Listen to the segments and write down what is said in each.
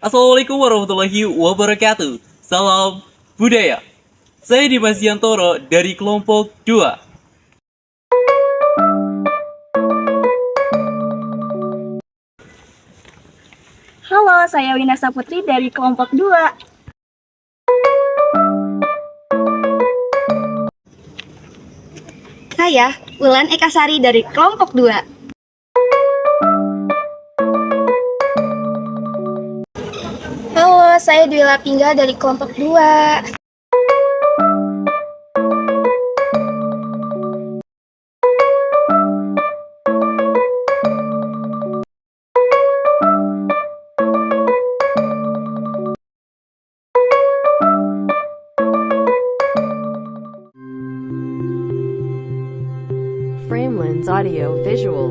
Assalamualaikum warahmatullahi wabarakatuh. Salam budaya. Saya Dimas Yantoro dari kelompok 2. Halo, saya Winasa Putri dari kelompok 2. Saya Ulan Ekasari dari kelompok 2. Halo, saya Dwila Pingga dari kelompok 2. Framelins Audio Visual.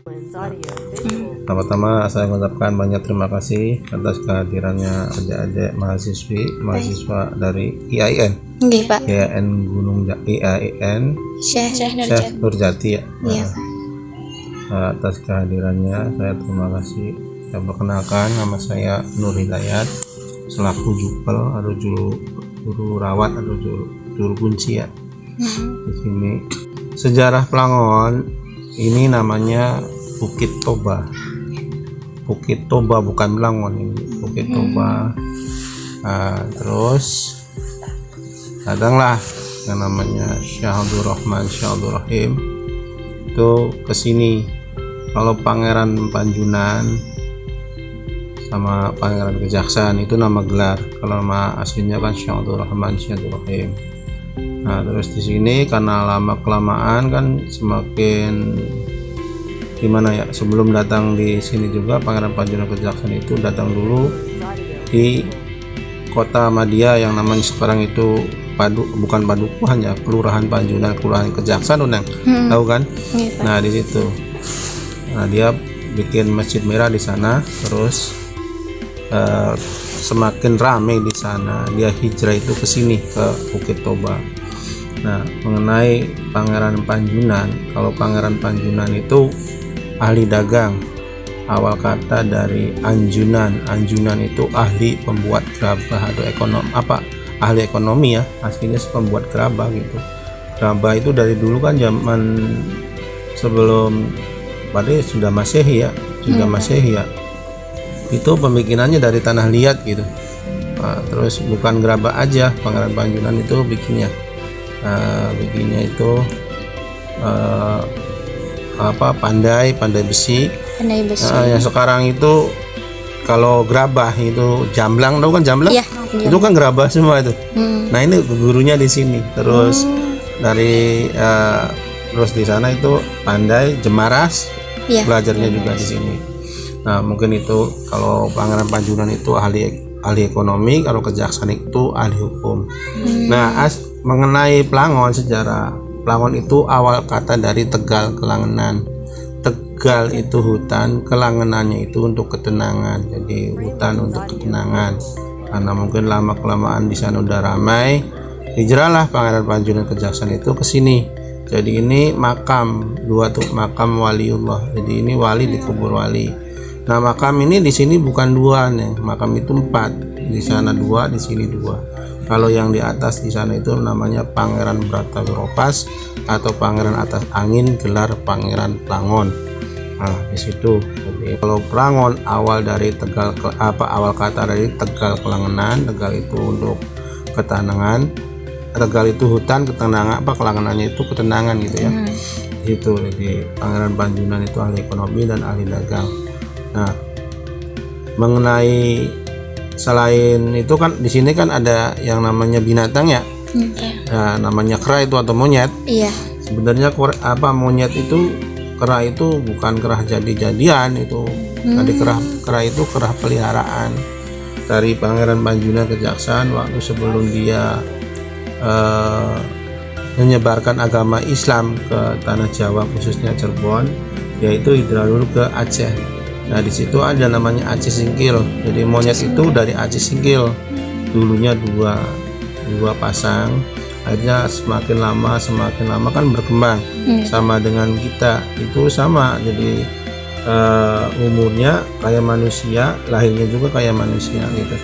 Framelins Audio Visual. Pertama saya mengucapkan banyak terima kasih atas kehadirannya adik-adik mahasiswa dari IAIN. Nggih, Pak. IAIN Gunung IAIN Syekh Syekh Nurjati ya. Iya. Atas kehadirannya saya terima kasih. Saya perkenalkan, nama saya Nur Hidayat selaku jupel atau juru rawat atau juru kunci ya. Di sini sejarah Pelangon ini namanya Bukit Toba. Bukit Toba bukan Pelangon, ini Bukit Toba. Terus datanglah yang namanya Syekh Abdul Rahman, Syekh Abdul Rahim itu kesini. Kalau Pangeran Panjunan sama Pangeran Kejaksaan itu nama gelar. Kalau nama aslinya kan Syekh Abdul Rahman, Syekh Abdul Rahim. Nah terus di sini karena lama kelamaan kan semakin gimana ya, sebelum datang di sini juga Pangeran Panjunan Kejaksaan itu datang dulu di kota Madia yang namanya sekarang itu bukan Padukuhan ya, Kelurahan Panjunan, Kelurahan Kejaksaan Unang. Tahu kan? Nah di situ. Nah dia bikin masjid merah di sana, terus semakin ramai di sana dia hijrah itu ke sini ke Bukit Toba. Nah mengenai Pangeran Panjunan, kalau Pangeran Panjunan itu ahli dagang, awal kata dari anjunan. Anjunan itu ahli pembuat gerabah atau ahli ekonomi ya, aslinya pembuat gerabah gitu. Gerabah itu dari dulu kan zaman sebelum pada sudah Masehi ya, itu pembikinannya dari tanah liat gitu. Nah, terus bukan gerabah aja, Pangeran Panjunan itu bikinnya itu pandai besi. Yang sekarang itu kalau gerabah itu jamblang, tahu kan jamblang? Iya. Itu kan gerabah semua itu. Nah ini gurunya di sini. Terus dari terus di sana itu pandai jemaras, belajarnya juga di sini. Nah mungkin itu kalau Pangeran Panjunan itu ahli ekonomi, kalau Kejaksaan itu ahli hukum. Nah mengenai Pelangon, sejarah Pelangon itu awal kata dari Tegal Kelangenan. Tegal itu hutan, kelangenannya itu untuk ketenangan. Jadi hutan untuk ketenangan. Karena mungkin lama kelamaan di sana udah ramai, hijrahlah Pangeran Panjunan Kejaksaan itu ke sini. Jadi ini makam makam waliullah. Jadi ini wali dikubur wali. Nah makam ini di sini bukan dua nih, makam itu 4. Di sana 2, di sini 2. Kalau yang di atas di sana itu namanya Pangeran Bratawiropas atau Pangeran Atas Angin, gelar Pangeran Pelangon. Nah di situ. Jadi kalau Pelangon awal dari Tegal, awal kata dari Tegal Kelangenan. Tegal itu untuk ketenangan, Tegal itu hutan, ketenangan, kelangenannya itu ketenangan gitu ya. situ. Jadi Pangeran Panjunan itu ahli ekonomi dan ahli dagang. Nah, mengenai selain itu kan di sini kan ada yang namanya binatang ya. Nah, namanya kera itu atau monyet. Iya. Sebenarnya monyet itu, kera itu bukan kera jadi-jadian itu. Tadi kera itu kera peliharaan dari Pangeran Panjunan Kejaksaan waktu sebelum dia menyebarkan agama Islam ke tanah Jawa khususnya Cirebon, yaitu hijrah dulu ke Aceh. Nah di situ ada namanya Aceh Singkil. Jadi monyet itu dari Aceh Singkil, dulunya dua pasang. Akhirnya semakin lama kan berkembang. Sama dengan kita itu sama. Jadi umurnya kayak manusia, lahirnya juga kayak manusia gitu.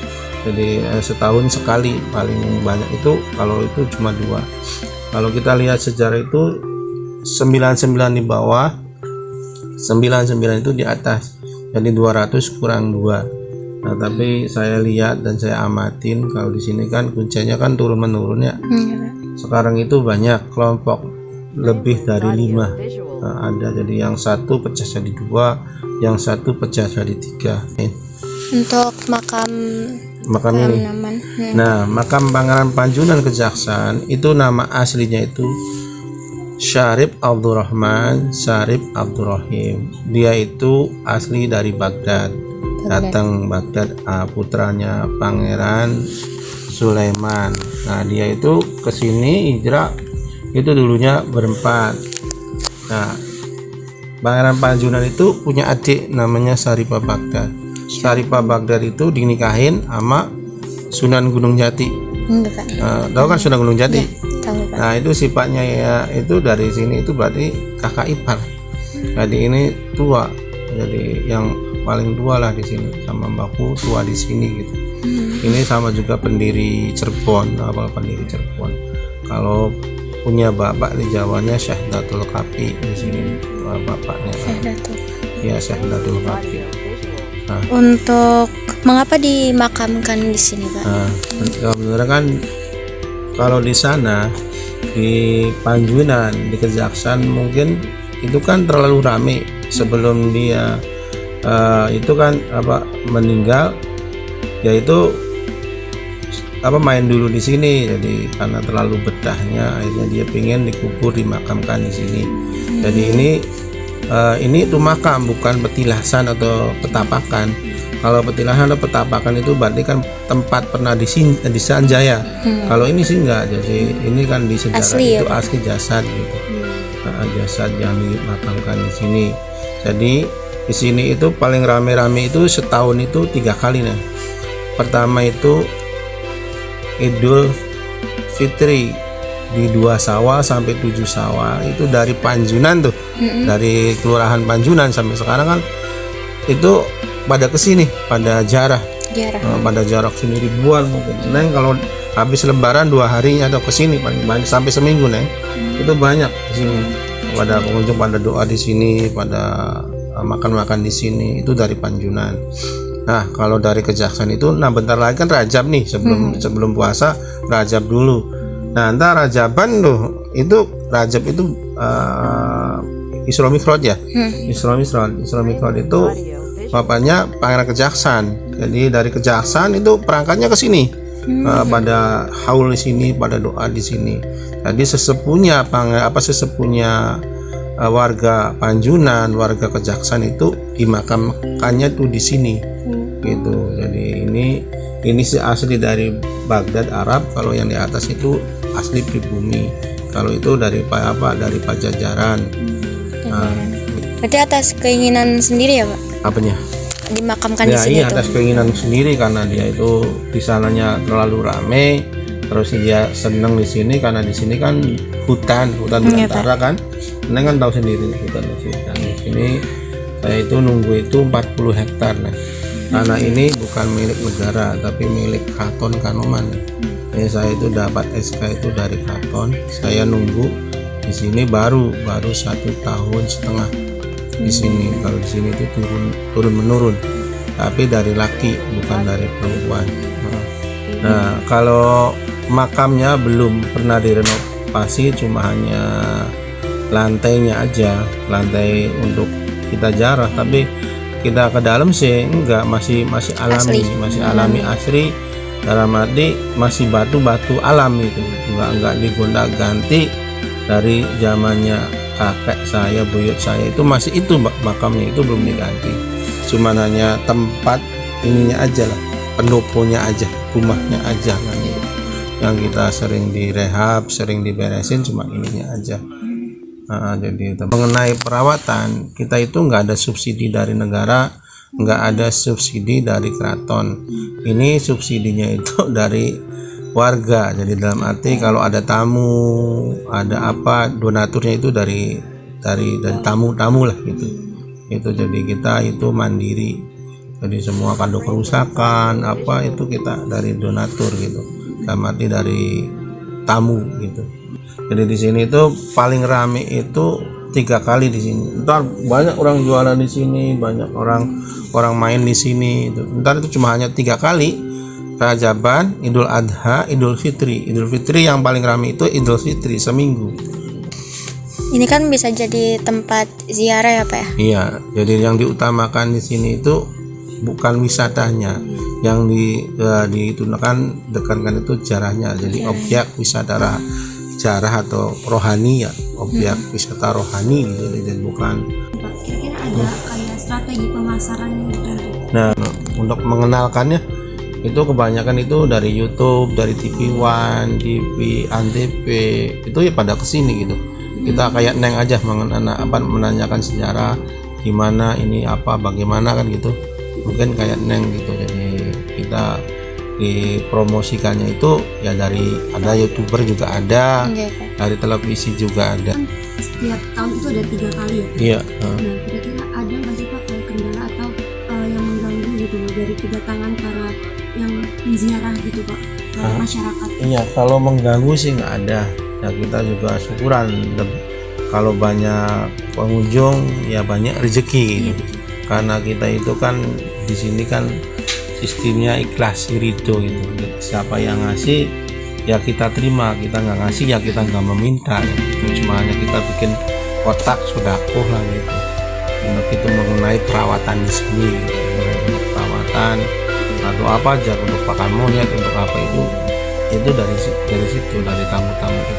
Jadi setahun sekali paling banyak itu, kalau itu cuma 2. Kalau kita lihat sejarah itu 99 di bawah, 99 itu di atas. Jadi 200 kurang 2. Nah, tapi saya lihat dan saya amatin kalau di sini kan kuncinya kan turun menurun ya. Sekarang itu banyak kelompok, lebih dari 5. Nah, ada, jadi yang satu pecah jadi 2, yang satu pecah jadi 3. Untuk makam ini. Nah, makam Pangeran Panjunan Kejaksaan itu nama aslinya itu Syarif Abdurrahman Syarif Abdurrahim. Dia itu asli dari Baghdad. Datang Baghdad, putranya Pangeran Sulaiman. Nah, dia itu kesini hijrah itu dulunya berempat. Nah, Pangeran Panjunan itu punya adik namanya Syarifah Baghdad. Syarifah Baghdad itu dinikahin sama Sunan Gunung Jati. Tahu kan Sunan Gunung Jati? Ya, tahu, Pak. Nah itu sifatnya ya itu dari sini itu berarti kakak ipar. Jadi ini tua, jadi yang paling tua lah di sini, sama mbakku tua di sini gitu. Ini sama juga pendiri Cirebon, pendiri Cirebon. Kalau punya bapak di Jawanya Syahdatul Kapi di sini, bapaknya. Ya Syahdatul Kapi. Nah. Untuk mengapa dimakamkan di sini, Pak? Nah, sebenarnya kan kalau di sana di Panjunan di Kejaksaan mungkin itu kan terlalu ramai sebelum dia itu kan meninggal, yaitu main dulu di sini. Jadi karena terlalu betahnya akhirnya dia pengen dikubur dimakamkan di sini. Jadi ini tuh makam, bukan petilasan atau petapakan. Kalau petilasan atau petapakan itu berarti kan tempat pernah disanjaya. Kalau ini sih enggak. Jadi ini kan di sejarah asli, itu ya, asli jasad gitu. Jasad yang dimakamkan di sini. Jadi di sini itu paling rame-rame itu setahun itu 3 kali nih. Pertama itu Idul Fitri di 2 Syawal sampai 7 Syawal itu dari Panjunan tuh, dari Kelurahan Panjunan sampai sekarang kan itu pada kesini, pada jarah. Pada jarak sini ribuan mungkin. Neng kalau habis Lebaran 2 hari atau kesini paling banyak sampai seminggu Neng. Itu banyak di sini. Pada pengunjung pada doa di sini, pada makan-makan di sini itu dari Panjunan. Nah kalau dari Kejaksaan itu, nah bentar lagi kan Rajab nih, sebelum puasa Rajab dulu. Nah entar Rajaban tuh, itu Rajab itu Isra Mi'raj ya. Isra Mi'raj itu bapaknya Pangeran Kejaksaan. Jadi dari Kejaksaan itu perangkatnya ke sini, pada haul di sini, pada doa di sini. Jadi sesepunya warga Panjunan, warga Kejaksaan itu dimakamkannya tuh di sini, gitu. Jadi ini sih asli dari Baghdad Arab. Kalau yang di atas itu asli pribumi. Kalau itu dari Pajajaran. Berarti atas keinginan sendiri ya, Pak? Apanya? Dimakamkan di sini. Iya, atas keinginan sendiri karena dia itu di sananya terlalu ramai. Terus dia senang di sini karena di sini kan hutan belantara kan. Neng kan tahu sendiri hutan di sini. Di sini saya itu nunggu itu 40 hektar nah. Tanah ini bukan milik negara tapi milik Kraton Kanoman. Saya itu dapat SK itu dari Kraton. Saya nunggu di sini baru 1,5 tahun di sini. Kalau di sini itu turun menurun, tapi dari laki bukan dari perempuan. Nah kalau makamnya belum pernah direnovasi, cuma hanya lantainya aja, lantai untuk kita jarah, tapi kita ke dalam sih enggak, masih alami, masih alami asri, dalam arti masih batu-batu alam itu, enggak digonta-ganti dari zamannya kakek saya, buyut saya, itu masih itu makamnya, itu belum diganti, cuma hanya tempat ininya aja lah, pendoponya aja, rumahnya aja kan, yang kita sering direhab, sering diberesin, cuma ininya aja. Jadi mengenai perawatan, kita itu nggak ada subsidi dari negara, nggak ada subsidi dari keraton. Ini subsidinya itu dari warga. Jadi dalam arti kalau ada tamu, ada apa, donaturnya itu dari tamu-tamu lah gitu. Itu jadi kita itu mandiri. Jadi semua kado kerusakan apa itu kita dari donatur gitu. Dalam arti dari tamu gitu. Jadi di sini itu paling rame itu 3 kali di sini. Ntar banyak orang jualan di sini, banyak orang main di sini. Ntar itu cuma hanya 3 kali. Rajaban, Idul Adha, Idul Fitri. Idul Fitri yang paling rame itu Idul Fitri seminggu. Ini kan bisa jadi tempat ziarah ya Pak ya? Iya. Jadi yang diutamakan di sini itu bukan wisatanya, yang ditunakan dekankan itu jarahnya. Jadi objek wisata jarah atau rohani ya, objek wisata rohani gitu, jadi bukan. Kira-kira ada kayak strategi pemasarannya gitu? Nah, untuk mengenalkannya itu kebanyakan itu dari YouTube, dari TV One, TV Antv, itu ya pada kesini gitu. Kita kayak neng aja menanyakan sejarah gimana ini apa bagaimana kan gitu. Mungkin kayak neng gitu. Jadi kita dipromosikannya itu ya dari ada YouTuber juga ada, dari televisi juga ada. Setiap tahun itu ada 3 kali ya? Iya. Nah, kira-kira ada nggak sih Pak kayak kendala atau yang mengganggu gitu dari kedatangan para yang ziarah gitu Pak, masyarakat? Iya, kalau mengganggu sih nggak ada. Ya kita juga syukuran. Kalau banyak pengunjung ya banyak rezeki gitu. Karena kita itu kan di sini kan sistemnya ikhlas ridho gitu. Siapa yang ngasih ya kita terima, kita nggak ngasih ya kita nggak meminta gitu. Cuma hanya kita bikin kotak sodaqoh lah gitu. Untuk itu mengenai perawatan di sini gitu. Untuk perawatan atau apa aja, untuk pakan monyet, untuk apa itu dari situ, dari tamu-tamu itu.